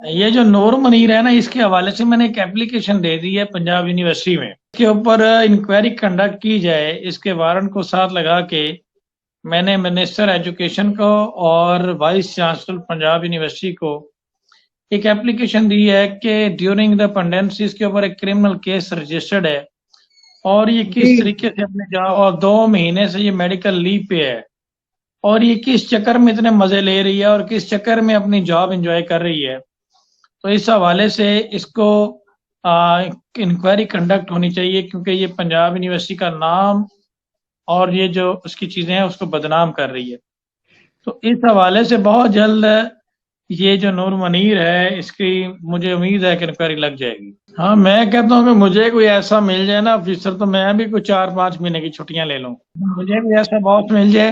یہ جو نور منیر ہے نا، اس کے حوالے سے میں نے ایک اپلیکیشن دے دی ہے پنجاب یونیورسٹی میں، اس کے اوپر انکوائری کنڈکٹ کی جائے۔ اس کے وارنٹ کو ساتھ لگا کے میں نے منسٹر ایجوکیشن کو اور وائس چانسلر پنجاب یونیورسٹی کو ایک اپلیکیشن دی ہے کہ ڈیورنگ دا پینڈیمسی اس کے اوپر ایک کرمنل کیس رجسٹرڈ ہے، اور یہ کس جی طریقے سے اپنے اور 2 مہینے سے یہ میڈیکل لیو پہ ہے، اور یہ کس چکر میں اتنے مزے لے رہی ہے اور کس چکر میں اپنی جاب انجوائے کر رہی ہے۔ تو اس حوالے سے اس کو انکوائری کنڈکٹ ہونی چاہیے، کیونکہ یہ پنجاب یونیورسٹی کا نام اور یہ جو اس کی چیزیں ہیں اس کو بدنام کر رہی ہے۔ تو اس حوالے سے بہت جلد یہ جو نور منیر ہے اس کی مجھے امید ہے کہ انکوائری لگ جائے گی۔ ہاں، میں کہتا ہوں کہ مجھے کوئی ایسا مل جائے نا آفیسر، تو میں بھی کوئی 4-5 مہینے کی چھٹیاں لے لوں۔ مجھے بھی ایسا باس مل جائے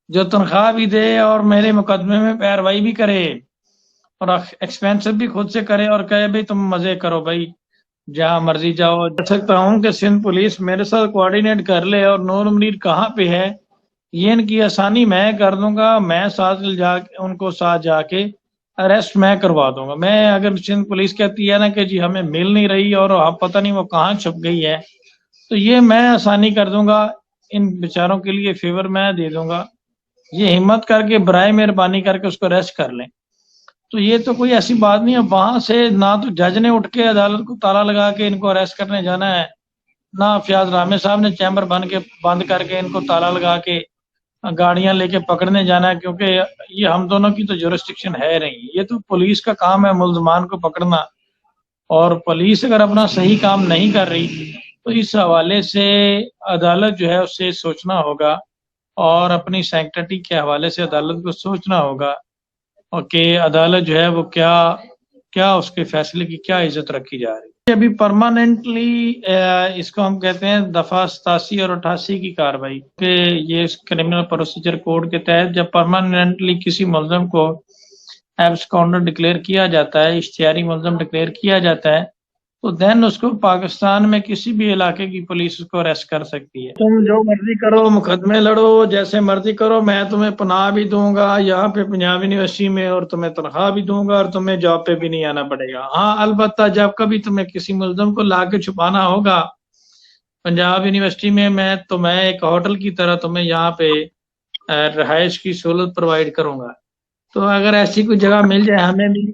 جو تنخواہ بھی دے اور میرے مقدمے میں پیروائی بھی کرے اور ایکسپینس بھی خود سے کرے اور کہے بھائی تم مزے کرو بھائی، جہاں مرضی جاؤ۔ کہہ سکتا ہوں کہ سندھ پولیس میرے ساتھ کوآرڈینیٹ کر لے، اور نور منیر کہاں پہ ہے یہ ان کی آسانی میں کر دوں گا۔ میں ساتھ ان کو ساتھ جا کے اریسٹ میں کروا دوں گا۔ میں اگر سندھ پولیس کہتی ہے نا کہ جی ہمیں مل نہیں رہی اور پتہ نہیں وہ کہاں چھپ گئی ہے، تو یہ میں آسانی کر دوں گا، ان بیچاروں کے لیے فیور میں دے دوں گا۔ یہ ہمت کر کے برائے مہربانی کر کے اس کو اریسٹ کر لیں۔ تو یہ تو کوئی ایسی بات نہیں ہے، وہاں سے نہ تو جج نے اٹھ کے عدالت کو تالا لگا کے ان کو اریسٹ کرنے جانا ہے، نہ فیاض رحمے صاحب نے چیمبر بند کر کے ان کو تالا لگا کے گاڑیاں لے کے پکڑنے جانا ہے، کیونکہ یہ ہم دونوں کی تو جورسڈکشن ہے نہیں۔ یہ تو پولیس کا کام ہے ملزمان کو پکڑنا، اور پولیس اگر اپنا صحیح کام نہیں کر رہی تو اس حوالے سے عدالت جو ہے اس سے سوچنا ہوگا، اور اپنی سینکٹرٹی کے حوالے سے عدالت کو سوچنا ہوگا، اور کہ عدالت جو ہے وہ کیا اس کے فیصلے کی کیا عزت رکھی جا رہی ہے۔ ابھی پرماننٹلی اس کو ہم کہتے ہیں دفعہ 87 اور 88 کی کاروائی، کہ یہ کرمنل پروسیجر کوڈ کے تحت جب پرماننٹلی کسی ملزم کو ایبسکونڈر ڈکلیئر کیا جاتا ہے، اشتہاری ملزم ڈکلیئر کیا جاتا ہے، تو دین اس کو پاکستان میں کسی بھی علاقے کی پولیس اس کو اریسٹ کر سکتی ہے۔ تم جو مرضی کرو، مقدمے لڑو، جیسے مرضی کرو، میں تمہیں پناہ بھی دوں گا یہاں پہ پنجاب یونیورسٹی میں، اور تمہیں تنخواہ بھی دوں گا، اور تمہیں جاب پہ بھی نہیں آنا پڑے گا۔ ہاں البتہ جب کبھی تمہیں کسی ملزم کو لا کے چھپانا ہوگا پنجاب یونیورسٹی میں تو میں ایک ہوٹل کی طرح تمہیں یہاں پہ رہائش کی سہولت پرووائڈ کروں گا۔ تو اگر ایسی کوئی جگہ مل جائے ہمیں بھی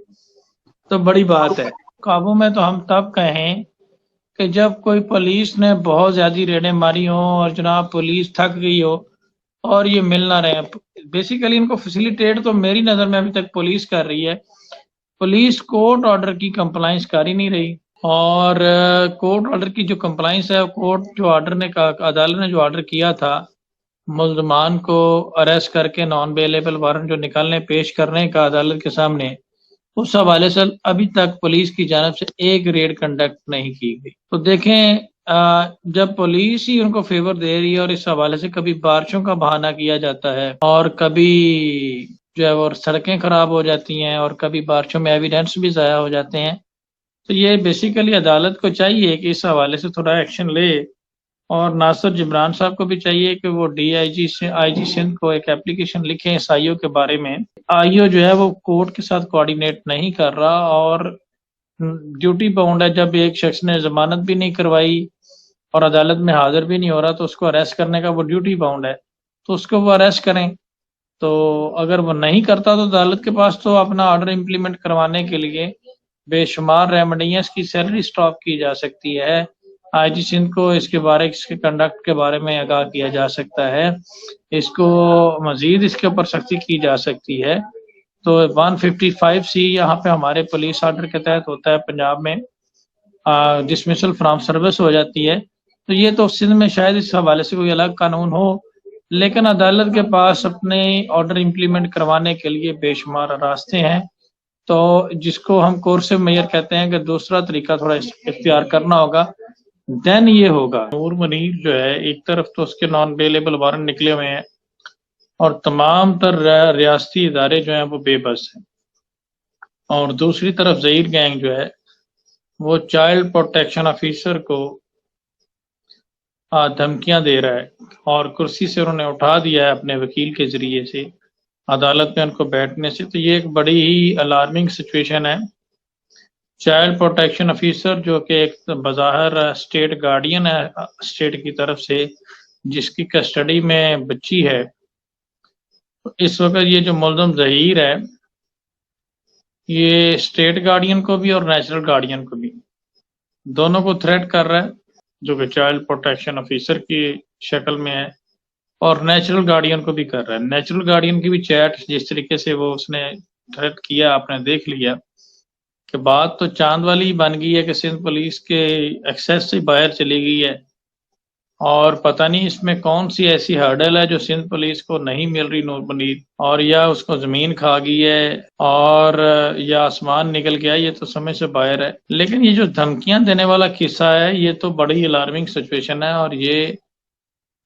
تو بڑی بات ہے۔ قابو میں تو ہم تب کہیں کہ جب کوئی پولیس نے بہت زیادہ ریڈیں ماری ہوں اور جناب پولیس تھک گئی ہو اور یہ مل نہ رہے ہیں۔ بیسیکلی ان کو فیسیلیٹیٹ تو میری نظر میں ابھی تک پولیس کر رہی ہے۔ پولیس کورٹ آرڈر کی کمپلائنس کر ہی نہیں رہی، اور کورٹ آرڈر کی جو کمپلائنس ہے، کورٹ جو آرڈر نے عدالت نے جو آرڈر کیا تھا ملزمان کو اریسٹ کر کے نان بیلیبل وارنٹ جو نکالنے پیش کرنے کا عدالت کے سامنے، اس حوالے سے ابھی تک پولیس کی جانب سے ایک ریڈ کنڈکٹ نہیں کی گئی۔ تو دیکھیں جب پولیس ہی ان کو فیور دے رہی ہے، اور اس حوالے سے کبھی بارشوں کا بہانہ کیا جاتا ہے، اور کبھی جو ہے وہ سڑکیں خراب ہو جاتی ہیں، اور کبھی بارشوں میں ایویڈنس بھی ضائع ہو جاتے ہیں، تو یہ بیسیکلی عدالت کو چاہیے کہ اس حوالے سے تھوڑا ایکشن لے، اور ناصر جبران صاحب کو بھی چاہیے کہ وہ آئی جی سندھ کو ایک اپلیکیشن لکھیں اس آئی او کے بارے میں۔ آئی او جو ہے وہ کورٹ کے ساتھ کوآرڈینیٹ نہیں کر رہا، اور ڈیوٹی باؤنڈ ہے، جب ایک شخص نے ضمانت بھی نہیں کروائی اور عدالت میں حاضر بھی نہیں ہو رہا تو اس کو اریسٹ کرنے کا وہ ڈیوٹی باؤنڈ ہے، تو اس کو وہ اریسٹ کریں۔ تو اگر وہ نہیں کرتا تو عدالت کے پاس تو اپنا آرڈر امپلیمنٹ کروانے کے لیے بے شمار ریمیڈیز کی سیلری سٹاپ کی جا سکتی ہے۔ آئی جی سندھ کو اس کے کنڈکٹ کے بارے میں آگاہ کیا جا سکتا ہے، اس کو مزید اس کے اوپر سختی کی جا سکتی ہے۔ تو 155C یہاں پہ ہمارے پولیس آرڈر کے تحت ہوتا ہے پنجاب میں، ڈسمسل فرام سروس ہو جاتی ہے۔ تو یہ تو سندھ میں شاید اس حوالے سے کوئی الگ قانون ہو، لیکن عدالت کے پاس اپنے آرڈر امپلیمنٹ کروانے کے لیے بے شمار راستے ہیں۔ تو جس کو ہم کورسو میئر کہتے ہیں کہ دوسرا طریقہ تھوڑا اختیار کرنا ہوگا، دین یہ ہوگا۔ نور منیر جو ہے ایک طرف تو اس کے نان بیلیبل وارنٹ نکلے ہوئے ہیں، اور تمام تر ریاستی ادارے جو ہیں وہ بے بس ہیں، اور دوسری طرف ظہیر گینگ جو ہے وہ چائلڈ پروٹیکشن آفیسر کو دھمکیاں دے رہا ہے، اور کرسی سے انہوں نے اٹھا دیا ہے اپنے وکیل کے ذریعے سے عدالت میں ان کو بیٹھنے سے۔ تو یہ ایک بڑی ہی الارمنگ سچویشن ہے۔ چائلڈ پروٹیکشن آفیسر جو کہ ایک بظاہر اسٹیٹ گارڈین ہے اسٹیٹ کی طرف سے، جس کی کسٹڈی میں بچی ہے، اس وقت یہ جو ملزم ظہیر ہے یہ اسٹیٹ گارڈین کو بھی اور نیچرل گارڈین کو بھی دونوں کو تھریٹ کر رہا ہے، جو کہ چائلڈ پروٹیکشن آفیسر کی شکل میں ہے، اور نیچرل گارڈین کو بھی کر رہا ہے۔ نیچرل گارڈین کی بھی چیٹ جس طریقے سے وہ اس نے تھریٹ کیا، آپ نے دیکھ لیا کہ بات تو چاند والی بن گئی ہے کہ سندھ پولیس کے ایکسیس سے باہر چلی گئی ہے، اور پتہ نہیں اس میں کون سی ایسی ہرڈل ہے جو سندھ پولیس کو نہیں مل رہی نور منیر، اور یا اس کو زمین کھا گئی ہے اور یا آسمان نکل گیا، یہ تو سمجھ سے باہر ہے۔ لیکن یہ جو دھمکیاں دینے والا قصہ ہے یہ تو بڑی الارمنگ سچویشن ہے، اور یہ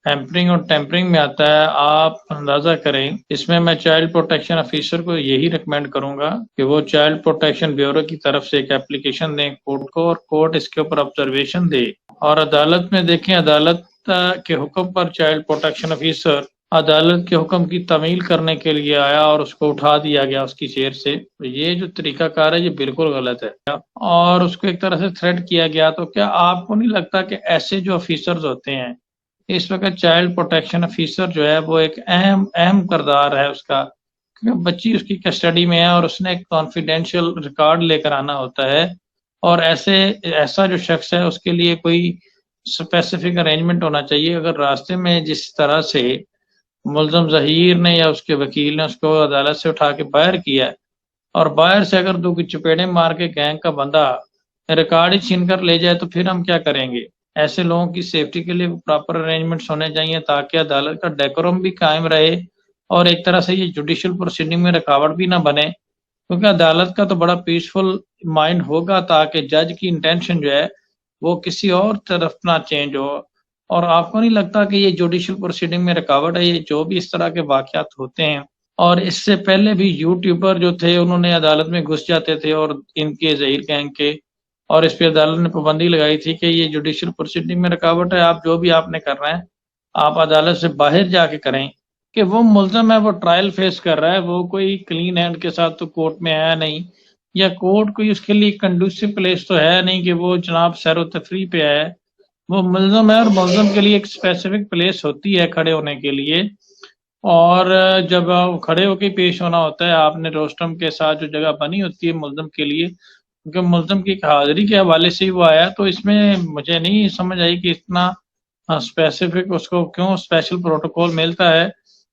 ہیمپرنگ اور ٹیمپرنگ میں آتا ہے۔ آپ اندازہ کریں، اس میں میں چائلڈ پروٹیکشن آفیسر کو یہی ریکمینڈ کروں گا کہ وہ چائلڈ پروٹیکشن بیورو کی طرف سے ایک اپلیکیشن دیں کورٹ کو، اور کورٹ اس کے اوپر آبزرویشن دے، اور عدالت میں دیکھیں عدالت کے حکم پر چائلڈ پروٹیکشن آفیسر عدالت کے حکم کی تعمیل کرنے کے لیے آیا اور اس کو اٹھا دیا گیا اس کی چیئر سے۔ یہ جو طریقہ کار ہے یہ بالکل غلط ہے، اور اس کو ایک طرح سے تھریٹ کیا گیا۔ تو کیا آپ کو نہیں لگتا کہ ایسے جو آفیسرز ہوتے ہیں، اس وقت چائلڈ پروٹیکشن آفیسر جو ہے وہ ایک اہم کردار ہے اس کا، کیونکہ بچی اس کی کسٹڈی میں ہے اور اس نے ایک کانفیڈینشیل ریکارڈ لے کر آنا ہوتا ہے، اور ایسا جو شخص ہے اس کے لیے کوئی اسپیسیفک ارینجمنٹ ہونا چاہیے۔ اگر راستے میں جس طرح سے ملزم ظہیر نے یا اس کے وکیل نے اس کو عدالت سے اٹھا کے باہر کیا، اور باہر سے اگر دو کی چپیڑے مار کے گینگ کا بندہ ریکارڈ ہی چھین کر لے جائے تو پھر ہم کیا کریں گے؟ ایسے لوگوں کی سیفٹی کے لیے پراپر ارینجمنٹس ہونے چاہیے تاکہ عدالت کا ڈیکورم بھی قائم رہے، اور ایک طرح سے یہ جوڈیشل پروسیڈنگ میں رکاوٹ بھی نہ بنے، کیونکہ عدالت کا تو بڑا پیسفل مائنڈ ہوگا تاکہ جج کی انٹینشن جو ہے وہ کسی اور طرف نہ چینج ہو۔ اور آپ کو نہیں لگتا کہ یہ جوڈیشل پروسیڈنگ میں رکاوٹ ہے؟ یہ جو بھی اس طرح کے واقعات ہوتے ہیں، اور اس سے پہلے بھی یوٹیوبر جو تھے انہوں نے عدالت میں گھس جاتے تھے، اور ان کے ظہیر گینگ کے، اور اس پہ عدالت نے پابندی لگائی تھی کہ یہ جوڈیشل پروسیڈنگ میں رکاوٹ ہے، آپ جو بھی آپ نے کر رہے ہیں آپ عدالت سے باہر جا کے کریں، کہ وہ ملزم ہے وہ ٹرائل فیس کر رہا ہے، وہ کوئی کلین ہینڈ کے ساتھ تو کورٹ میں ہے نہیں، یا کورٹ کوئی اس کے لیے کنڈوسو پلیس تو ہے نہیں کہ وہ جناب سیر و تفریح پہ ہے۔ وہ ملزم ہے، اور ملزم کے لیے ایک اسپیسیفک پلیس ہوتی ہے کھڑے ہونے کے لیے، اور جب کھڑے ہو کے پیش ہونا ہوتا ہے، آپ نے روسٹم کے ساتھ جو جگہ بنی ہوتی ہے ملزم کے لیے، کیونکہ ملزم کی حاضری کے حوالے سے ہی وہ آیا، تو اس میں مجھے نہیں سمجھ آئی کہ اتنا اسپیسیفک اس کو کیوں اسپیشل پروٹوکول ملتا ہے۔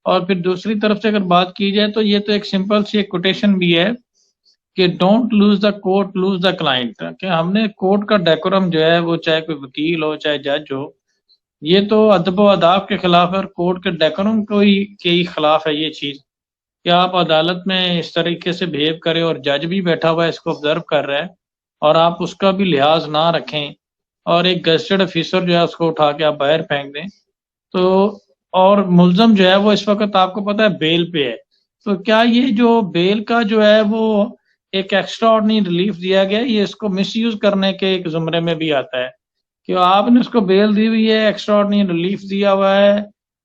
اور پھر دوسری طرف سے اگر بات کی جائے تو یہ تو ایک سمپل سی ایک کوٹیشن بھی ہے کہ don't lose the court lose the client, کہ ہم نے کورٹ کا ڈیکورم جو ہے وہ چاہے کوئی وکیل ہو چاہے جج ہو، یہ تو ادب و آداب کے خلاف ہے، اور کورٹ کے ڈیکورم کے ہی خلاف ہے یہ چیز کہ آپ عدالت میں اس طریقے سے بہیو کریں، اور جج بھی بیٹھا ہوا ہے اس کو آبزرو کر رہا ہے، اور آپ اس کا بھی لحاظ نہ رکھیں، اور ایک گزٹڈ آفیسر جو ہے اس کو اٹھا کے آپ باہر پھینک دیں۔ تو اور ملزم جو ہے وہ اس وقت آپ کو پتہ ہے بیل پہ ہے، تو کیا یہ جو بیل کا جو ہے وہ ایک ایکسٹرا آرڈنری ریلیف دیا گیا، یہ اس کو مس یوز کرنے کے ایک زمرے میں بھی آتا ہے کہ آپ نے اس کو بیل دی ہوئی ہے، ایکسٹرا آرڈنری ریلیف دیا ہوا ہے،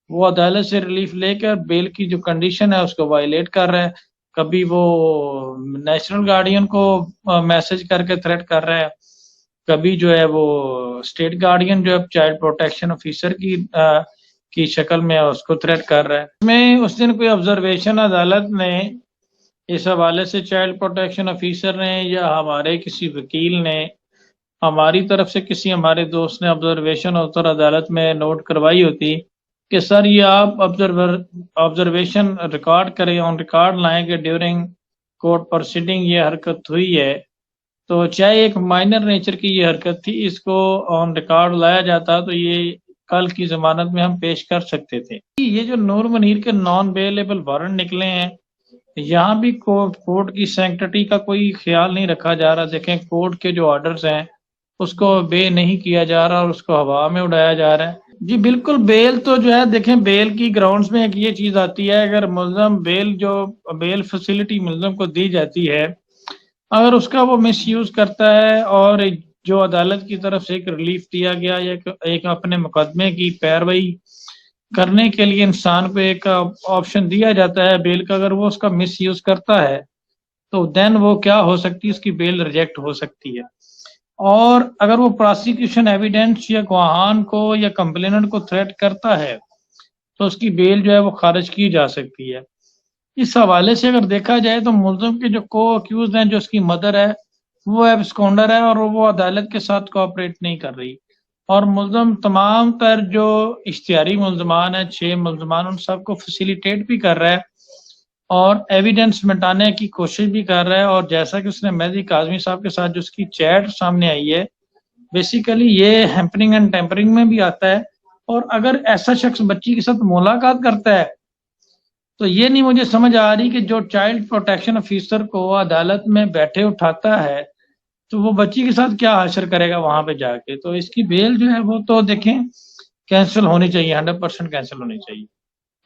وہ عدالت سے ریلیف لے کر بیل کی جو کنڈیشن ہے اس کو وائلیٹ کر رہا ہے، کبھی وہ نیشنل گارڈین کو میسج کر کے تھریٹ کر رہا ہے، کبھی جو ہے وہ اسٹیٹ گارڈین جو ہے چائلڈ پروٹیکشن آفیسر کی شکل میں اس کو تھریٹ کر رہا ہے۔ اس میں اس دن کوئی آبزرویشن عدالت نے اس حوالے سے چائلڈ پروٹیکشن آفیسر نے یا ہمارے کسی وکیل نے ہماری طرف سے کسی ہمارے دوست نے آبزرویشن اتر عدالت میں نوٹ کروائی ہوتی کہ سر یہ آپ آبزرویشن ریکارڈ کریں، آن ریکارڈ لائیں کہ ڈیورنگ کورٹ پروسیڈنگ یہ حرکت ہوئی ہے، تو چاہے ایک مائنر نیچر کی یہ حرکت تھی، اس کو آن ریکارڈ لایا جاتا تو یہ کل کی ضمانت میں ہم پیش کر سکتے تھے۔ یہ جو نور منیر کے نان بیلیبل وارنٹ نکلے ہیں، یہاں بھی کورٹ کی سینکٹٹی کا کوئی خیال نہیں رکھا جا رہا۔ دیکھیں کورٹ کے جو آرڈرز ہیں اس کو بے نہیں کیا جا رہا اور اس کو ہوا میں اڑایا جا رہا ہے۔ جی بالکل، بیل تو جو ہے دیکھیں بیل کی گراؤنڈز میں ایک یہ چیز آتی ہے، اگر ملزم بیل فیسلٹی ملزم کو دی جاتی ہے، اگر اس کا وہ مس یوز کرتا ہے اور جو عدالت کی طرف سے ایک ریلیف دیا گیا یا ایک اپنے مقدمے کی پیروی کرنے کے لیے انسان کو ایک آپشن دیا جاتا ہے بیل کا، اگر وہ اس کا مس یوز کرتا ہے تو دین وہ کیا ہو سکتی ہے، اس کی بیل ریجیکٹ ہو سکتی ہے. اور اگر وہ پراسیکیوشن ایویڈنس یا گواہان کو یا کمپلیننٹ کو تھریٹ کرتا ہے تو اس کی بیل جو ہے وہ خارج کی جا سکتی ہے. اس حوالے سے اگر دیکھا جائے تو ملزم کے جو کو اکیوز ہیں، جو اس کی مدر ہے، وہ ایبسکونڈر ہے اور وہ عدالت کے ساتھ کوآپریٹ نہیں کر رہی. اور ملزم تمام تر جو اشتہاری ملزمان ہیں، 6 ملزمان، ان سب کو فیسیلیٹیٹ بھی کر رہا ہے اور ایویڈنس مٹانے کی کوشش بھی کر رہا ہے. اور جیسا کہ اس نے مہدی کاظمی صاحب کے ساتھ جو اس کی چیٹ سامنے آئی ہے، بیسیکلی یہ ہیمپرنگ اینڈ ٹیمپرنگ میں بھی آتا ہے. اور اگر ایسا شخص بچی کے ساتھ ملاقات کرتا ہے تو یہ نہیں مجھے سمجھ آ رہی کہ جو چائلڈ پروٹیکشن آفیسر کو عدالت میں بیٹھے اٹھاتا ہے تو وہ بچی کے ساتھ کیا حشر کرے گا وہاں پہ جا کے. تو اس کی بیل جو ہے وہ تو دیکھیں کینسل ہونی چاہیے، 100% کینسل ہونی چاہیے.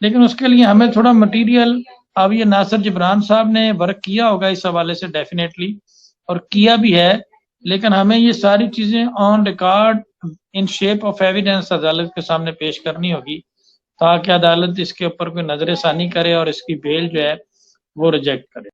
لیکن اس کے لیے ہمیں تھوڑا مٹیریل، اب یہ ناصر جبران صاحب نے ورک کیا ہوگا اس حوالے سے ڈیفینیٹلی، اور کیا بھی ہے، لیکن ہمیں یہ ساری چیزیں on record in shape of evidence عدالت کے سامنے پیش کرنی ہوگی تاکہ عدالت اس کے اوپر کوئی نظر ثانی کرے اور اس کی بیل جو ہے وہ ریجیکٹ کرے.